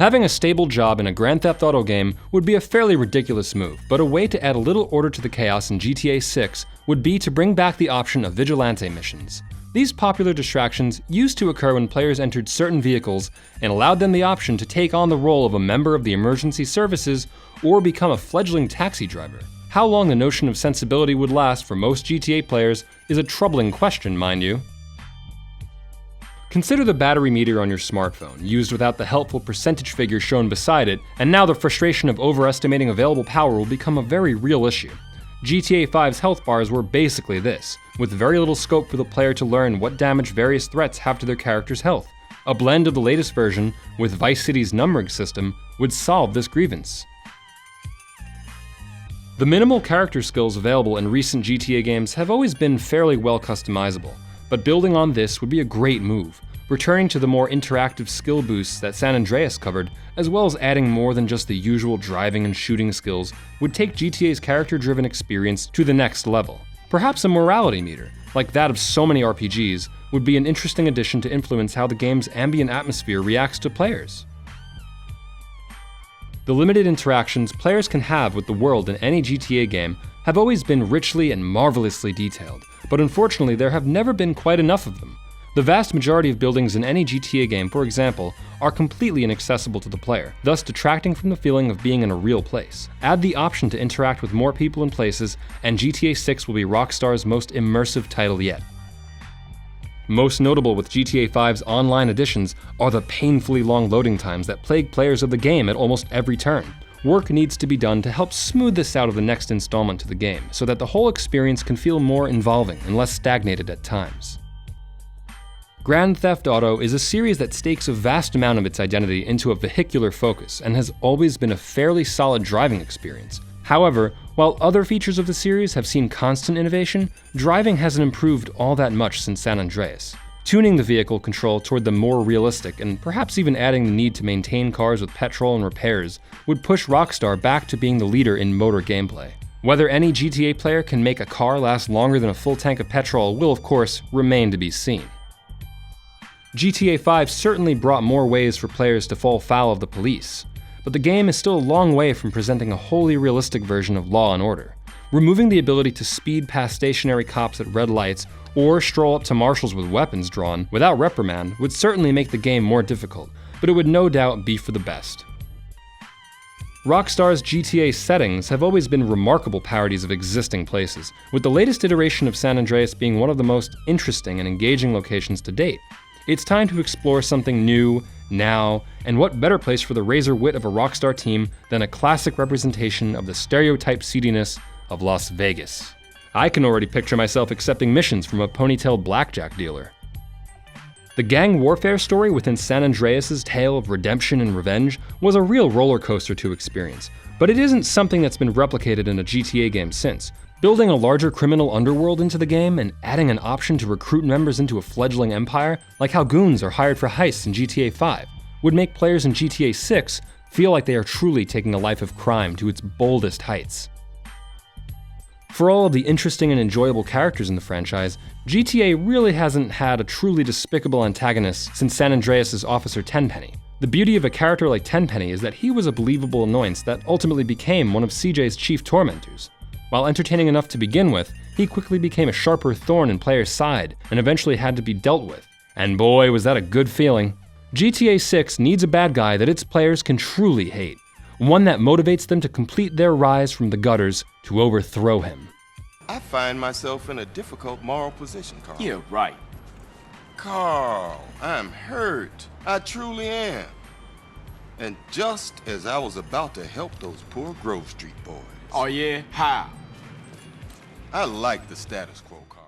Having a stable job in a Grand Theft Auto game would be a fairly ridiculous move, but a way to add a little order to the chaos in GTA 6 would be to bring back the option of vigilante missions. These popular distractions used to occur when players entered certain vehicles and allowed them the option to take on the role of a member of the emergency services or become a fledgling taxi driver. How long the notion of sensibility would last for most GTA players is a troubling question, mind you. Consider the battery meter on your smartphone, used without the helpful percentage figure shown beside it, and now the frustration of overestimating available power will become a very real issue. GTA 5's health bars were basically this, with very little scope for the player to learn what damage various threats have to their character's health. A blend of the latest version, with Vice City's numbering system, would solve this grievance. The minimal character skills available in recent GTA games have always been fairly well customizable, but building on this would be a great move, returning to the more interactive skill boosts that San Andreas covered, as well as adding more than just the usual driving and shooting skills, would take GTA's character-driven experience to the next level. Perhaps a morality meter, like that of so many RPGs, would be an interesting addition to influence how the game's ambient atmosphere reacts to players. The limited interactions players can have with the world in any GTA game have always been richly and marvelously detailed, but unfortunately there have never been quite enough of them. The vast majority of buildings in any GTA game, for example, are completely inaccessible to the player, thus detracting from the feeling of being in a real place. Add the option to interact with more people and places, and GTA 6 will be Rockstar's most immersive title yet. Most notable with GTA 5's online editions are the painfully long loading times that plague players of the game at almost every turn. Work needs to be done to help smooth this out of the next installment to the game, so that the whole experience can feel more involving and less stagnated at times. Grand Theft Auto is a series that stakes a vast amount of its identity into a vehicular focus and has always been a fairly solid driving experience. However, while other features of the series have seen constant innovation, driving hasn't improved all that much since San Andreas. Tuning the vehicle control toward the more realistic, and perhaps even adding the need to maintain cars with petrol and repairs, would push Rockstar back to being the leader in motor gameplay. Whether any GTA player can make a car last longer than a full tank of petrol will, of course, remain to be seen. GTA 5 certainly brought more ways for players to fall foul of the police, but the game is still a long way from presenting a wholly realistic version of law and order. Removing the ability to speed past stationary cops at red lights or stroll up to marshals with weapons drawn without reprimand would certainly make the game more difficult, but it would no doubt be for the best. Rockstar's GTA settings have always been remarkable parodies of existing places, with the latest iteration of San Andreas being one of the most interesting and engaging locations to date. It's time to explore something new, now, and what better place for the razor wit of a Rockstar team than a classic representation of the stereotype seediness of Las Vegas. I can already picture myself accepting missions from a ponytailed blackjack dealer. The gang warfare story within San Andreas' tale of redemption and revenge was a real roller coaster to experience, but it isn't something that's been replicated in a GTA game since. Building a larger criminal underworld into the game and adding an option to recruit members into a fledgling empire, like how goons are hired for heists in GTA 5, would make players in GTA 6 feel like they are truly taking a life of crime to its boldest heights. For all of the interesting and enjoyable characters in the franchise, GTA really hasn't had a truly despicable antagonist since San Andreas' Officer Tenpenny. The beauty of a character like Tenpenny is that he was a believable annoyance that ultimately became one of CJ's chief tormentors. While entertaining enough to begin with, he quickly became a sharper thorn in players' side and eventually had to be dealt with. And boy, was that a good feeling. GTA 6 needs a bad guy that its players can truly hate, one that motivates them to complete their rise from the gutters to overthrow him. I find myself in a difficult moral position, Carl. Yeah, right. Carl, I'm hurt. I truly am. And just as I was about to help those poor Grove Street boys. Oh yeah? How? I like the status quo, Carl.